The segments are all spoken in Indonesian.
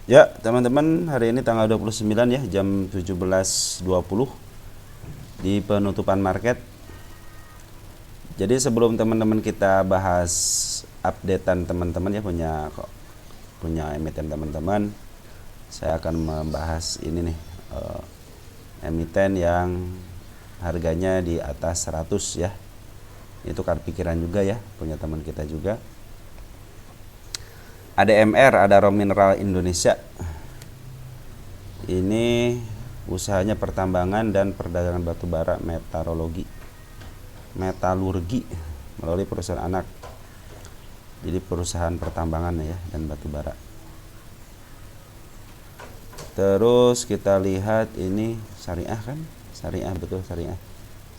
Ya, teman-teman, hari ini tanggal 29 ya, jam 17.20 di penutupan market. Jadi sebelum teman-teman kita bahas updatean teman-teman ya, punya emiten teman-teman, saya akan membahas ini nih, emiten yang harganya di atas 100 ya. Itu kan pikiran juga ya, punya teman kita juga. ADMR, Adaro Mineral Indonesia. Ini usahanya pertambangan dan perdagangan batu bara metalurgi melalui perusahaan anak. Jadi perusahaan pertambangan ya dan batu bara. Terus kita lihat ini syariah kan? Syariah, betul syariah.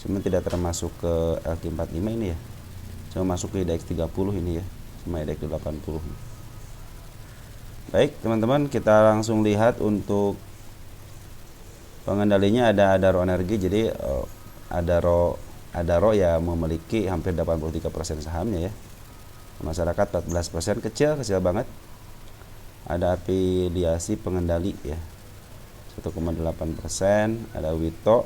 Cuma tidak termasuk ke LQ45 ini ya. Cuma masuk ke IDX 30 ini ya. Cuma IDX 80. Baik teman-teman, kita langsung lihat untuk pengendalinya ada Adaro Energi. Jadi Adaro ya memiliki hampir 83% sahamnya ya. Masyarakat 14%, kecil banget. Ada afiliasi pengendali ya 1,8%, ada Wito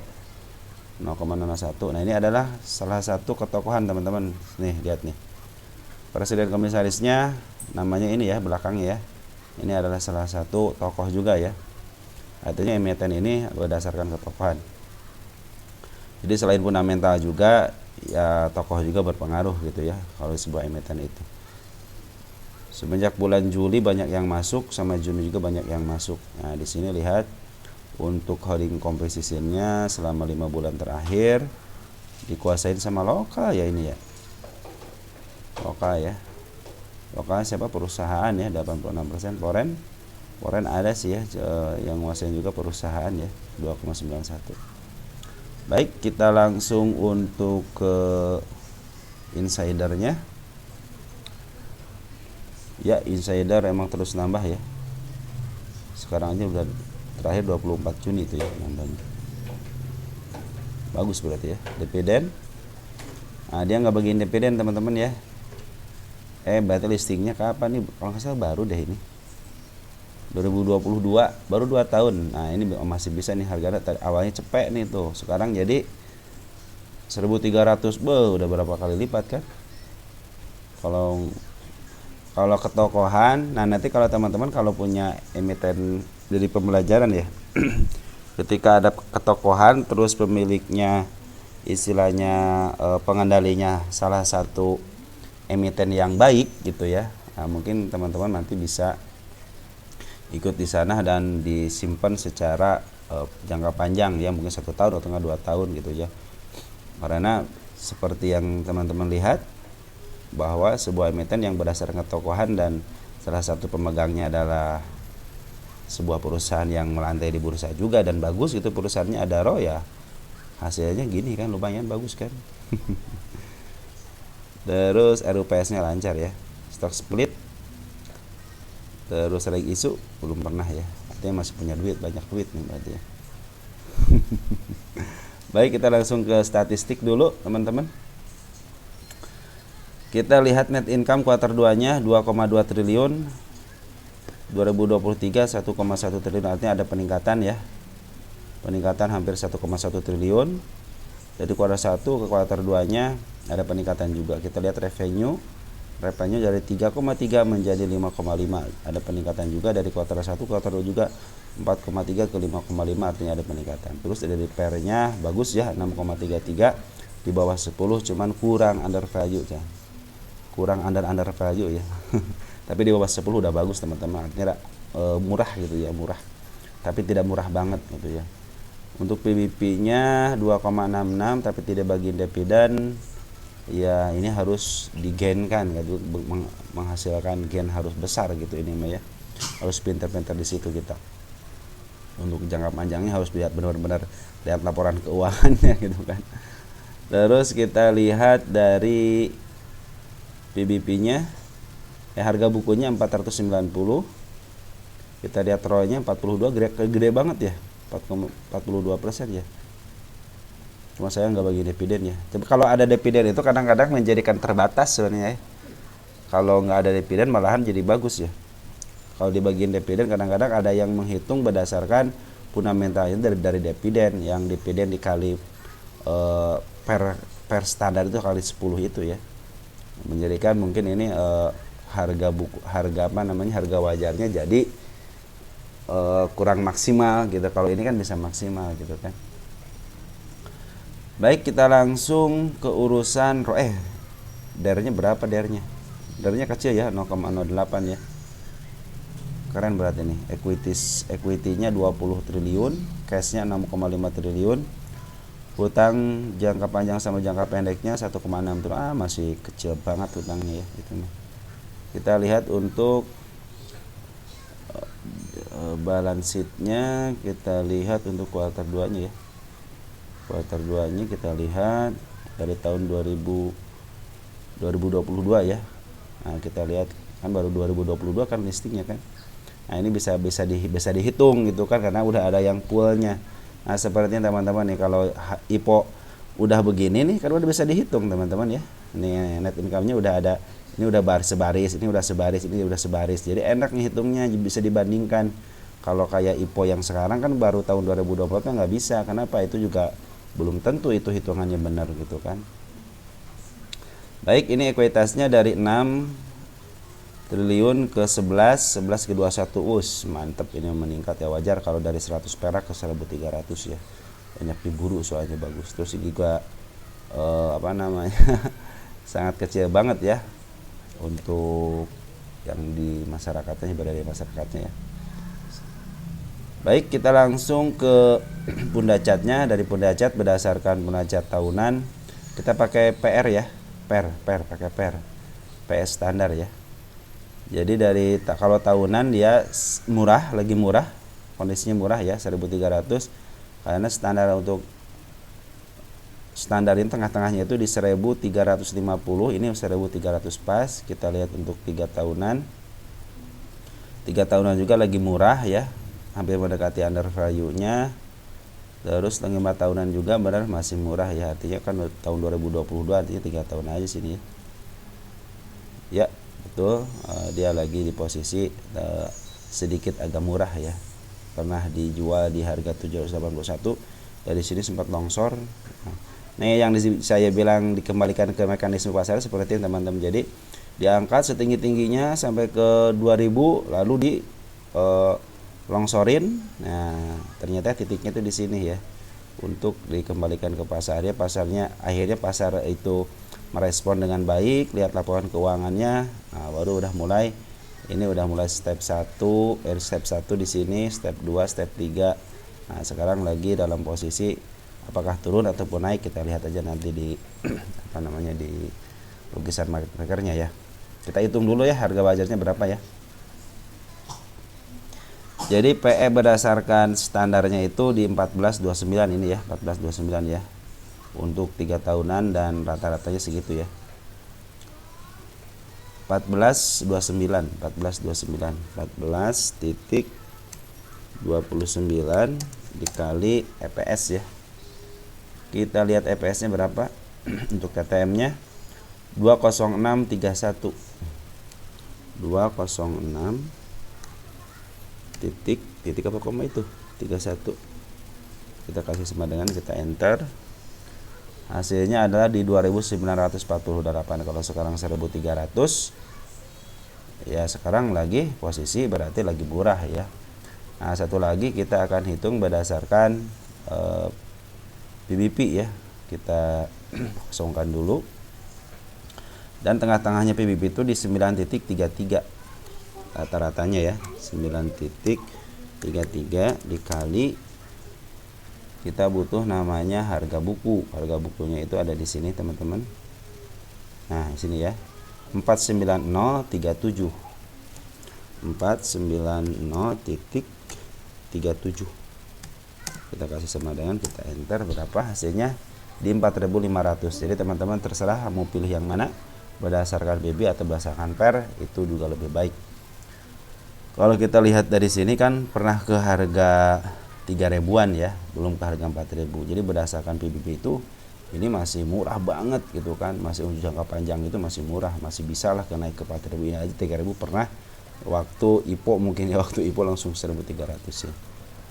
0,01. Nah, ini adalah salah satu ketokohan teman-teman. Nih, lihat nih. Presiden komisarisnya namanya ini ya, belakangnya ya. Ini adalah salah satu tokoh juga ya. Artinya emiten ini berdasarkan ketokohan. Jadi selain fundamental juga ya, tokoh juga berpengaruh gitu ya kalau sebuah emiten itu. Semenjak bulan Juli banyak yang masuk, sama Juni juga banyak yang masuk. Nah, di sini lihat untuk holding compositionnya selama 5 bulan terakhir dikuasain sama lokal ya ini ya. Lokal ya. Lokal siapa? Perusahaan ya 86%. Foreign ada sih ya yang nguasain juga perusahaan ya 2,91. Baik, kita langsung untuk ke insidernya. Ya, insider emang terus nambah ya. Sekarang aja udah terakhir 24 Juni itu ya nambahnya. Bagus berarti ya. Dividen. Nah, dia nggak bagiin dividen teman-teman ya. Berarti listingnya kapan nih? Kalau nggak salah baru deh ini. 2022, baru 2 tahun. Nah, ini masih bisa nih harganya awalnya cepet nih tuh. Sekarang jadi 1.300, udah berapa kali lipat kan? Kalau ketokohan, nah nanti kalau teman-teman kalau punya emiten dari pembelajaran ya. Ketika ada ketokohan terus pemiliknya istilahnya pengendalinya salah satu emiten yang baik gitu ya. Nah, mungkin teman-teman nanti bisa ikut di sana dan disimpan secara jangka panjang ya, mungkin 1 tahun atau 2 tahun gitu ya. Karena seperti yang teman-teman lihat bahwa sebuah emiten yang berdasarkan ketokohan dan salah satu pemegangnya adalah sebuah perusahaan yang melantai di bursa juga dan bagus gitu perusahaannya Adaro ya, hasilnya gini kan lumayan bagus kan. Terus RUPS-nya lancar ya, stock split. Terus lagi isu belum pernah ya, artinya masih punya duit, banyak duit nih berarti ya. Baik, kita langsung ke statistik dulu teman-teman. Kita lihat net income kuartal 2-nya 2,2 triliun. 2023 1,1 triliun, artinya ada peningkatan ya. Peningkatan hampir 1,1 triliun. Jadi kuartal 1 ke kuartal 2-nya ada peningkatan juga. Kita lihat revenue dari 3,3 menjadi 5,5, ada peningkatan juga dari kuartal 1 ke kuartal 2 juga 4,3 ke 5,5, artinya ada peningkatan. Terus dari PER-nya bagus ya 6,33, di bawah 10, cuman kurang under value ya. Kurang under value ya. Tapi di bawah 10 udah bagus teman-teman, artinya murah gitu ya, murah. Tapi tidak murah banget gitu ya. Untuk PBP-nya 2,66 tapi tidak bagiin dividen. Ya ini harus digenkan gitu, menghasilkan gain harus besar gitu ini mah ya. Harus pintar-pintar di situ kita. Untuk jangka panjangnya harus lihat benar-benar lihat laporan keuangannya gitu kan. Terus kita lihat dari PBP-nya harga bukunya 490. Kita lihat ROE-nya 42, gede banget ya. 4,42% ya. Cuma saya nggak bagi dividen ya. Tapi kalau ada dividen itu kadang-kadang menjadikan terbatas sebenarnya ya. Kalau nggak ada dividen malahan jadi bagus ya. Kalau di bagian dividen kadang-kadang ada yang menghitung berdasarkan fundamentalnya dari dividen, yang dividen dikali per standar itu kali 10 itu ya. Menjadikan mungkin ini harga wajarnya jadi kurang maksimal gitu. Kalau ini kan bisa maksimal gitu kan. Baik, kita langsung ke urusan DER-nya berapa DER-nya? DER-nya kecil ya, 0,08 ya. Keren berarti nih. Equity-nya 20 triliun, cash-nya 6,5 triliun. Hutang jangka panjang sama jangka pendeknya 1,6 triliun. Masih kecil banget hutangnya ya gitu. Kita lihat untuk balance sheet-nya, kita lihat untuk kuartal 2-nya ya. Kuartal 2-nya kita lihat dari tahun 2022 ya. Nah, kita lihat kan baru 2022 kan listingnya kan. Nah, ini bisa dihitung gitu kan, karena udah ada yang poolnya. Nah, sepertinya teman-teman nih, kalau IPO udah begini nih kan udah bisa dihitung teman-teman ya. Ini net income-nya udah ada, ini udah sebaris, ini udah sebaris, ini udah sebaris. Jadi enak ngitungnya, bisa dibandingkan. Kalau kayak IPO yang sekarang kan baru tahun 2020 kan nggak bisa. Kenapa? Itu juga belum tentu itu hitungannya benar gitu kan. Baik, ini ekuitasnya dari 6 triliun ke 11 ke 21. Mantep, ini meningkat ya, wajar kalau dari 100 perak ke 1.300 ya. Banyak diburu soalnya, bagus. Terus ini juga sangat kecil banget ya untuk yang di masyarakatnya, ibadah di masyarakatnya ya. Baik, kita langsung ke Pundacat-nya. Dari Pundacat berdasarkan Pundacat tahunan, kita pakai PR ya, pakai PR PS standar ya. Jadi kalau tahunan dia murah, lagi murah, kondisinya murah ya, 1.300. Karena standar ini tengah-tengahnya itu di 1.350, ini 1.300 pas. Kita lihat untuk 3 tahunan. 3 tahunan juga lagi murah ya, hampir mendekati under value-nya. Terus 5 tahunan juga benar masih murah ya, artinya kan tahun 2022, artinya 3 tahun aja sini ya. Betul, dia lagi di posisi sedikit agak murah ya. Pernah dijual di harga 781, dari sini sempat longsor. Nah, yang saya bilang dikembalikan ke mekanisme pasar seperti ini teman-teman. Jadi diangkat setinggi-tingginya sampai ke 2000, lalu di longsorin. Nah, ternyata titiknya itu di sini ya. Untuk dikembalikan ke pasarnya, akhirnya pasar itu merespon dengan baik, lihat laporan keuangannya. Nah, baru udah mulai step 1 di sini, step 2, step 3. Nah, sekarang lagi dalam posisi apakah turun ataupun naik, kita lihat aja nanti di di lukisan market makernya ya. Kita hitung dulu ya harga wajarnya berapa ya. Jadi PE berdasarkan standarnya itu di 14.29 ini ya, 14.29 ya. Untuk 3 tahunan dan rata-ratanya segitu ya. 14.29 dikali EPS ya. Kita lihat EPS-nya berapa. Untuk TTM-nya 20631. 206 titik apa koma itu 31. Kita kasih sama dengan, kita enter. Hasilnya adalah di 2.948. Kalau sekarang 1.300 ya, sekarang lagi posisi berarti lagi murah ya. Nah, satu lagi kita akan hitung berdasarkan PBP ya. Kita kosongkan dulu. Dan tengah-tengahnya PBP itu di 9.33 rata-ratanya ya, 9.33 dikali, kita butuh namanya harga buku. Harga bukunya itu ada di sini teman-teman. Nah, di sini ya. 49037. 490.37. Kita kasih sama dengan, kita enter, berapa hasilnya di 4.500. Jadi teman-teman terserah mau pilih yang mana, berdasarkan BB atau berdasarkan PER, itu juga lebih baik. Kalau kita lihat dari sini kan pernah ke harga 3.000-an ya, belum ke harga 4.000. Jadi berdasarkan PBB itu ini masih murah banget gitu kan, masih untuk jangka panjang itu masih murah, masih bisa lah naik ke 4.000. Ini aja 3.000 pernah Waktu IPO mungkin ya, waktu IPO langsung 1.300 ya.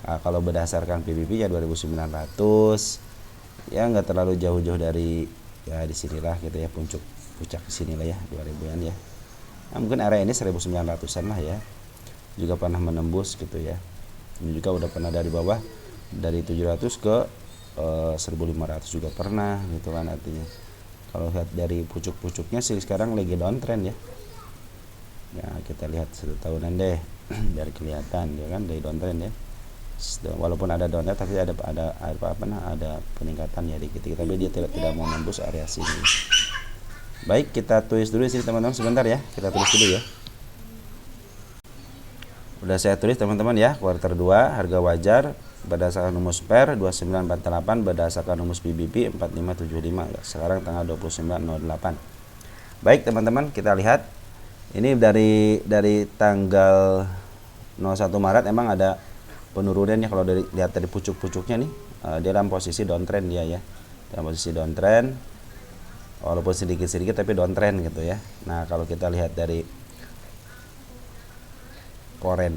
Nah, kalau berdasarkan PBB ya 2.900, ya nggak terlalu jauh-jauh dari ya di sinilah gitu ya, puncak sinilah ya 2000-an ya. Nah, mungkin area ini 1.900-an lah ya. Juga pernah menembus gitu ya. Ini juga udah pernah dari bawah dari 700 ke 1.500 juga pernah gitu kan. Artinya kalau lihat dari pucuk-pucuknya sih sekarang lagi downtrend ya. Ya kita lihat 1 tahunan deh biar kelihatan ya kan, dari downtrend ya. Walaupun ada downtrend tapi ada peningkatan ya dikit, tapi dia tidak mau nembus area sini. Baik, kita tulis dulu sini teman-teman sebentar ya. Kita tulis dulu ya. Udah saya tulis teman-teman ya, kuartal 2 harga wajar berdasarkan rumus PER 2948 berdasarkan rumus PBB 4575. Sekarang tanggal 29.08. Baik teman-teman, kita lihat ini dari tanggal 01 Maret emang ada penurunan ya. Kalau lihat dari pucuk-pucuknya nih, dia dalam posisi downtrend dia ya. Dalam posisi downtrend walaupun sedikit-sedikit tapi downtrend gitu ya. Nah, kalau kita lihat dari poren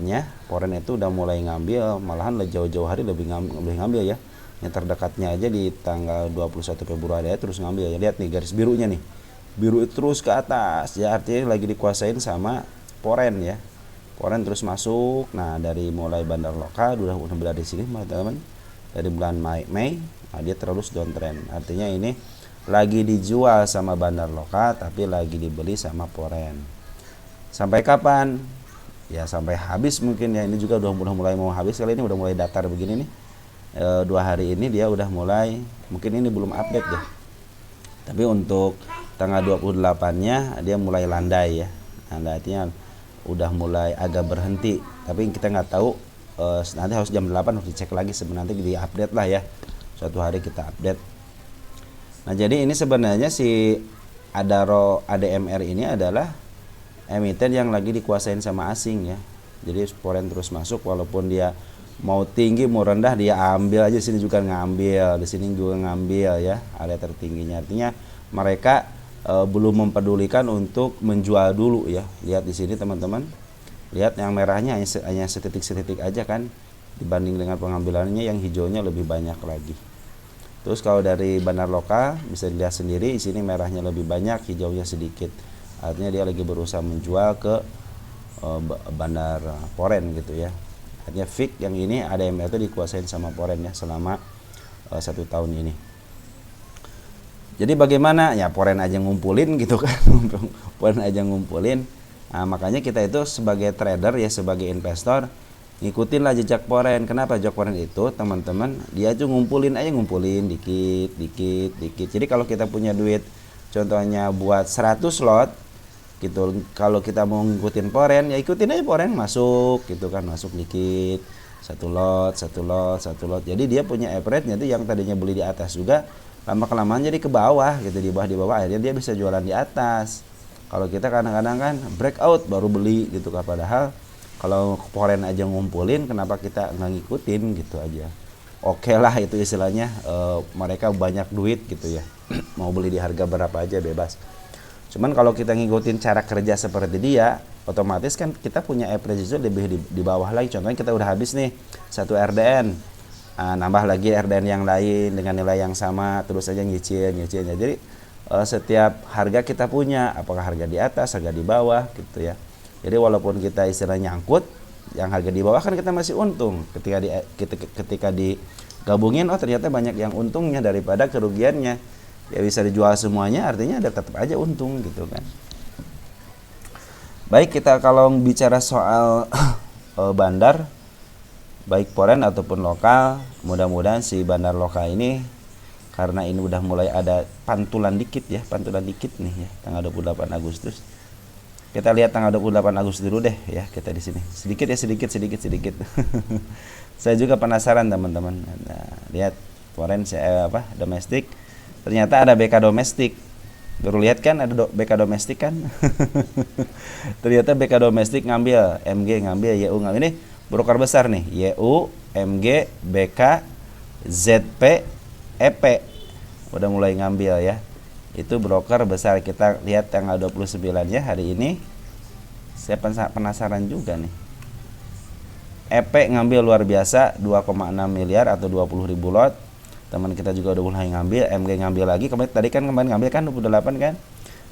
itu udah mulai ngambil, malahan jauh-jauh hari lebih ngambil ya. Yang terdekatnya aja di tanggal 21 Februari ya terus ngambil ya. Lihat nih garis birunya nih. Biru itu terus ke atas ya, artinya lagi dikuasain sama poren ya. Poren terus masuk. Nah, dari mulai bandar lokal udah berada di sini teman-teman. Dari bulan Mei, nah dia terus downtrend. Artinya ini lagi dijual sama bandar lokal tapi lagi dibeli sama poren. Sampai kapan? Ya sampai habis mungkin ya. Ini juga udah mulai mau habis, kali ini udah mulai datar begini nih. 2 hari ini dia udah mulai, mungkin ini belum update deh. Tapi untuk tanggal 28-nya dia mulai landai ya. Nah, artinya udah mulai agak berhenti. Tapi kita nggak tahu, nanti harus jam 8 harus dicek lagi sebenarnya, di update lah ya. Suatu hari kita update. Nah, jadi ini sebenarnya si Adaro ADMR ini adalah emiten yang lagi dikuasain sama asing ya. Jadi poren terus masuk, walaupun dia mau tinggi mau rendah dia ambil aja. Sini juga ngambil, di sini juga ngambil ya, area tertingginya. Artinya mereka belum mempedulikan untuk menjual dulu ya. Lihat di sini teman-teman, lihat yang merahnya hanya setitik-setitik aja kan, dibanding dengan pengambilannya yang hijaunya lebih banyak lagi. Terus kalau dari bandar lokal bisa dilihat sendiri, di sini merahnya lebih banyak, hijaunya sedikit. Artinya dia lagi berusaha menjual ke bandar poren gitu ya. Artinya fix yang ini ADMR itu dikuasain sama poren ya selama 1 tahun ini. Jadi bagaimana? Ya poren aja ngumpulin gitu kan. Poren aja ngumpulin. Nah, makanya kita itu sebagai trader ya, sebagai investor, ngikutin lah jejak poren. Kenapa jejak poren itu teman-teman? Dia tuh ngumpulin dikit. Jadi kalau kita punya duit contohnya buat 100 lot gitu, kalau kita mau ngikutin poren ya ikutin aja poren masuk gitu kan, masuk dikit, satu lot. Jadi dia punya average-nya itu yang tadinya beli di atas juga lama-kelamaan jadi ke bawah gitu, di bawah akhirnya dia bisa jualan di atas. Kalau kita kadang-kadang kan breakout baru beli gitu kan, padahal kalau poren aja ngumpulin kenapa kita nggak ngikutin gitu aja. Oke lah itu istilahnya mereka banyak duit gitu ya. Mau beli di harga berapa aja bebas. Cuman kalau kita ngikutin cara kerja seperti dia, otomatis kan kita punya average itu lebih di bawah lagi. Contohnya kita udah habis nih 1 RDN, nambah lagi RDN yang lain dengan nilai yang sama, terus aja nyicil. Jadi setiap harga kita punya, apakah harga di atas, harga di bawah gitu ya. Jadi walaupun kita istilahnya nyangkut, yang harga di bawah kan kita masih untung. Ketika digabungin, oh ternyata banyak yang untungnya daripada kerugiannya. Ya bisa dijual semuanya, artinya ada tetap aja untung gitu kan. Baik, kita kalau bicara soal bandar, baik poren ataupun lokal, mudah-mudahan si bandar lokal ini, karena ini udah mulai ada pantulan dikit nih ya, tanggal 28 Agustus. Kita lihat tanggal 28 Agustus dulu deh ya, kita di sini. Sedikit. Saya juga penasaran teman-teman. Nah, lihat poren domestik. Ternyata ada BK domestik. Baru lihat kan ada BK domestik kan. Ternyata BK domestik ngambil, MG ngambil, YU ngambil. Ini broker besar nih, YU, MG, BK, ZP, EP. Udah mulai ngambil ya. Itu broker besar. Kita lihat tanggal 29-nya hari ini. Saya penasaran juga nih. EP ngambil luar biasa 2,6 miliar atau 20.000 lot. Teman kita juga udah mulai ngambil, MG ngambil lagi. Kemarin ngambil kan 28 kan.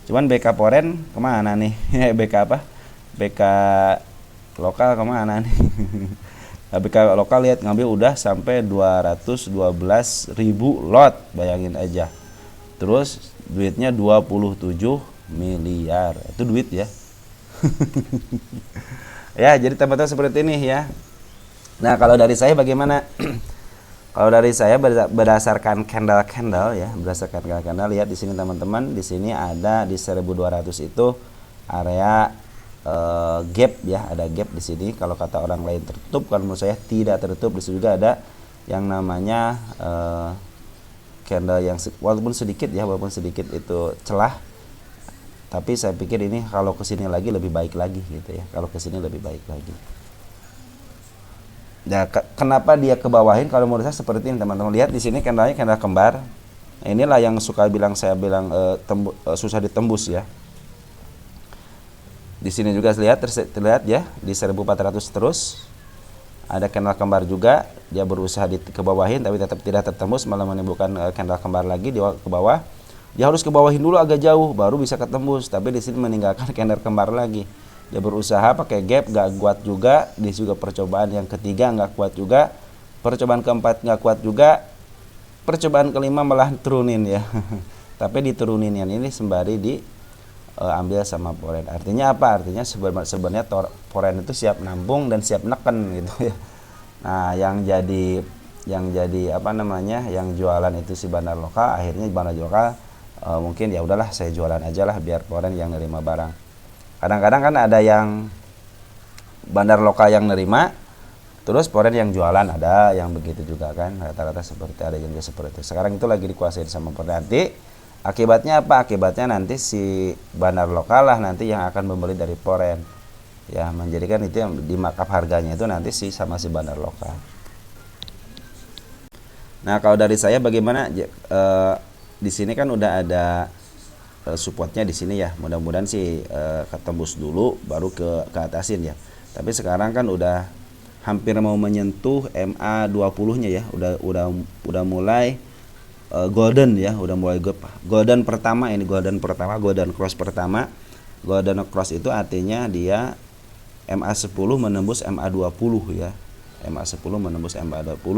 Cuman BK Poren kemana nih? BK apa? BK lokal kemana nih? BK lokal lihat ngambil udah sampai 212.000 lot, bayangin aja. Terus duitnya 27 miliar. Itu duit ya. Ya, jadi teman-teman seperti ini ya. Nah, kalau dari saya bagaimana? Kalau dari saya berdasarkan candle ya, berdasarkan candle lihat di sini teman-teman, di sini ada di 1200 itu area gap ya, ada gap di sini. Kalau kata orang lain tertutup, kalau menurut saya tidak tertutup. Di sini juga ada yang namanya candle yang walaupun sedikit itu celah. Tapi saya pikir ini kalau kesini lagi lebih baik lagi gitu ya. Kalau kesini lebih baik lagi. Nah, kenapa dia ke bawahin? Kalau menurut saya seperti ini teman-teman. Lihat di sini candlenya candle kembar. Nah, inilah yang susah susah ditembus ya. Di sini juga terlihat ya di 1400 terus. Ada candle kembar juga. Dia berusaha ke bawahin tapi tetap tidak tertembus, malah menimbulkan candle kembar lagi di ke bawah. Dia harus ke bawahin dulu agak jauh baru bisa ketembus, tapi di sini meninggalkan candle kembar lagi. Dia berusaha pakai gap, gak kuat juga. Dia juga percobaan yang ketiga gak kuat juga. Percobaan keempat gak kuat juga. Percobaan kelima malah turunin ya. Tapi diturunin yang ini sembari diambil sama Poren. Artinya apa? Artinya sebenarnya Poren itu siap nampung dan siap neken gitu ya. Nah, yang jadi apa namanya? Yang jualan itu si bandar lokal. Akhirnya bandar lokal mungkin ya udahlah saya jualan aja lah biar Poren yang nerima barang. Kadang-kadang kan ada yang bandar lokal yang nerima, terus Poren yang jualan, ada yang begitu juga kan, rata-rata seperti ada yang seperti itu. Sekarang itu lagi dikuasain sama Poren. Nanti akibatnya apa? Akibatnya nanti si bandar lokal lah nanti yang akan membeli dari Poren, ya, menjadikan itu yang di markup harganya itu nanti sama si bandar lokal. Nah, kalau dari saya bagaimana? Di sini kan udah ada supportnya di sini ya, mudah-mudahan sih ketembus dulu baru ke atasin ya. Tapi sekarang kan udah hampir mau menyentuh MA20 nya ya, udah mulai golden ya, udah mulai golden pertama ini, golden cross pertama. Golden cross itu artinya dia MA10 menembus MA20 ya, MA10 menembus MA20,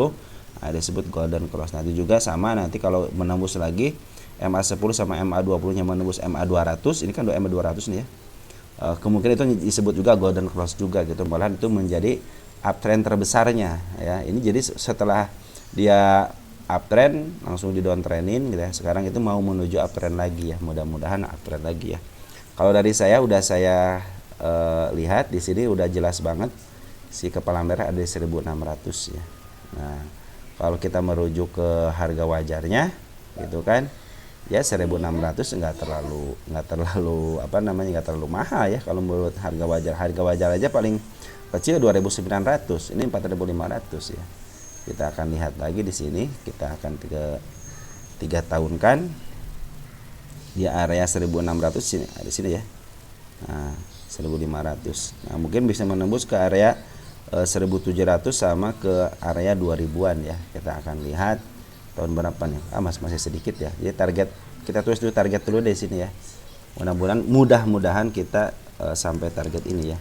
nah, disebut golden cross. Nanti juga sama, nanti kalau menembus lagi MA10 sama MA20 nya menembus MA200, ini kan udah MA200 nih ya, kemungkinan itu disebut juga golden cross juga gitu, malahan itu menjadi uptrend terbesarnya ya. Ini jadi setelah dia uptrend langsung di downtrendin gitu ya, sekarang itu mau menuju uptrend lagi ya, mudah-mudahan uptrend lagi ya. Kalau dari saya udah saya lihat di sini udah jelas banget si kepala merah ada di 1600 ya. Nah, kalau kita merujuk ke harga wajarnya gitu kan, ya 1600 nggak terlalu apa namanya, nggak terlalu mahal ya kalau menurut harga wajar aja paling kecil 2.900, ini 4.500 ya. Kita akan lihat lagi di sini, kita akan 3 tahun kan di area 1600 sini, di sini ya. Nah, 1500. Nah, mungkin bisa menembus ke area 1700 sama ke area 2000-an ya. Kita akan lihat tahun berapa nih? Masih sedikit ya. Jadi target kita tulis dulu, target dulu di sini ya. Mudah-mudahan kita sampai target ini ya.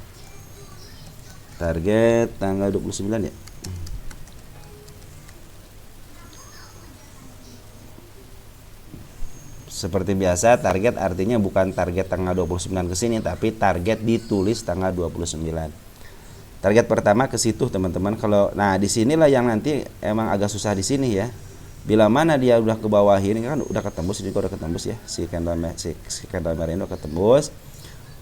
Target tanggal 29 ya. Seperti biasa, target artinya bukan target tanggal 29 ke sini, tapi target ditulis tanggal 29. Target pertama ke situ, teman-teman. Nah, di sinilah yang nanti emang agak susah di sini ya. Bila mana dia udah ke bawah ini kan udah ketembus, ini udah ketembus ya. Si candle merah ini udah ketembus.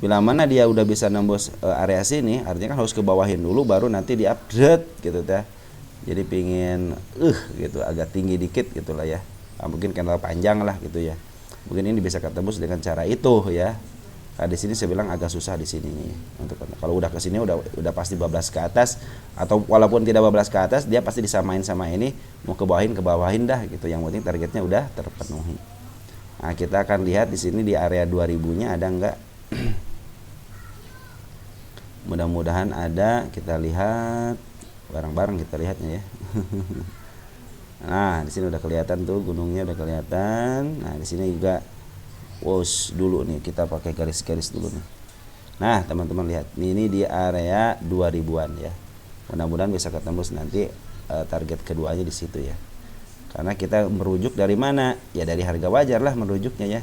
Bila mana dia udah bisa nembus area sini, artinya kan harus ke bawahin dulu baru nanti di-upgrade gitu ya. Jadi pingin gitu agak tinggi dikit gitulah ya. Mungkin candle panjang lah gitu ya. Mungkin ini bisa ketembus dengan cara itu ya. Nah, di sini saya bilang agak susah di sini untuk kalau udah ke sini udah pasti 12 ke atas, atau walaupun tidak 12 ke atas dia pasti disamain sama ini, mau ke bawahin dah gitu. Yang penting targetnya udah terpenuhi. Nah, kita akan lihat di sini di area 2000-nya ada enggak Mudah-mudahan ada, kita lihat bareng-bareng, kita lihatnya ya. Nah, di sini udah kelihatan tuh gunungnya, udah kelihatan. Nah, di sini juga dulu nih, kita pakai garis-garis dulu nih. Nah, teman-teman lihat, ini di area 2000-an ya. Mudah-mudahan bisa ketembus nanti target keduanya di situ ya. Karena kita merujuk dari mana? Ya dari harga wajar lah merujuknya ya.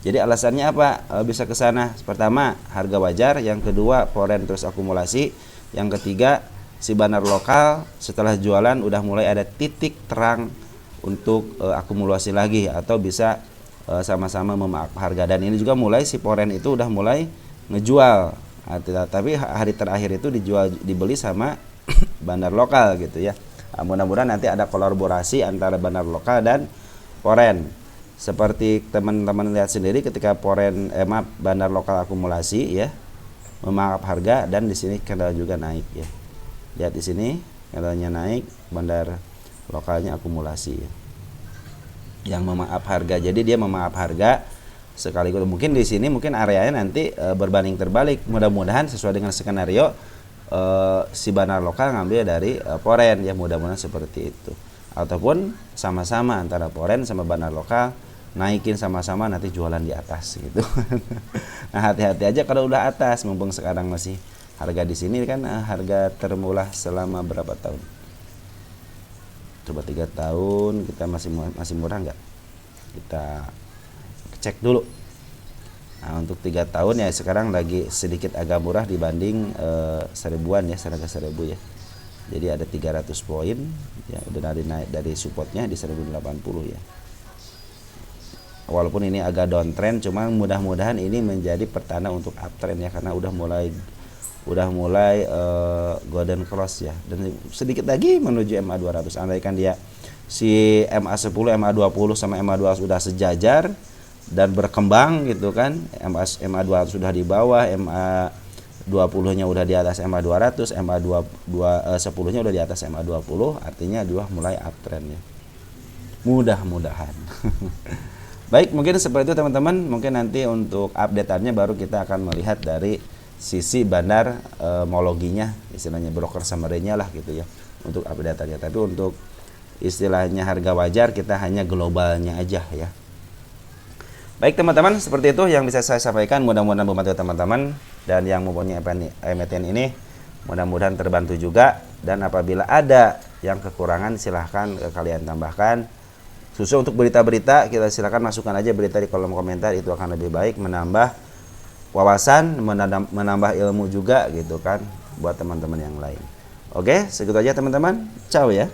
Jadi alasannya apa bisa ke sana? Pertama, harga wajar, yang kedua foreign terus akumulasi, yang ketiga si bandar lokal setelah jualan udah mulai ada titik terang untuk akumulasi lagi atau bisa sama-sama memaaf harga. Dan ini juga mulai si foreign itu udah mulai ngejual. Tapi hari terakhir itu dibeli sama bandar lokal gitu ya. Mudah-mudahan nanti ada kolaborasi antara bandar lokal dan foreign. Seperti teman-teman lihat sendiri ketika bandar lokal akumulasi ya, memaaf harga, dan di sini candle juga naik ya. Lihat di sini candlenya naik, bandar lokalnya akumulasi ya. Yang memaaf harga. Jadi dia memaaf harga sekaligus mungkin di sini mungkin areanya nanti berbanding terbalik. Mudah-mudahan sesuai dengan skenario si bandar lokal ngambil dari foreign ya, mudah-mudahan seperti itu. Ataupun sama-sama antara foreign sama bandar lokal naikin sama-sama, nanti jualan di atas gitu. Nah, hati-hati aja kalau udah atas, mumpung sekarang masih harga di sini kan harga termurah selama berapa tahun? Coba 3 tahun kita masih murah nggak? Kita cek dulu. Nah, untuk 3 tahun ya sekarang lagi sedikit agak murah dibanding seribuan ya, harga 1000 ya. Jadi ada 300 poin ya, udah naik dari supportnya di 1080 ya. Walaupun ini agak downtrend, cuma mudah-mudahan ini menjadi pertanda untuk uptrend ya, karena udah mulai golden cross ya, dan sedikit lagi menuju MA 200. Andaikan dia si MA 10, MA 20 sama MA 200 sudah sejajar dan berkembang gitu kan, MA 200 sudah di bawah, MA 20-nya udah di atas MA 200, MA 10-nya udah di atas MA 20, artinya dia mulai uptrend ya. Mudah-mudahan. Baik, mungkin seperti itu teman-teman. Mungkin nanti untuk update-annya baru kita akan melihat dari sisi bandar mologinya, istilahnya broker summary-nya lah gitu ya, untuk update-annya. Tapi untuk istilahnya harga wajar kita hanya globalnya aja ya. Baik teman-teman, seperti itu yang bisa saya sampaikan. Mudah-mudahan membantu teman-teman, dan yang mempunyai emiten ini mudah-mudahan terbantu juga. Dan apabila ada yang kekurangan silahkan kalian tambahkan. Khusus untuk berita-berita, kita silakan masukkan aja berita di kolom komentar, itu akan lebih baik, menambah wawasan, menambah ilmu juga gitu kan buat teman-teman yang lain. Oke, segitu aja teman-teman. Ciao ya.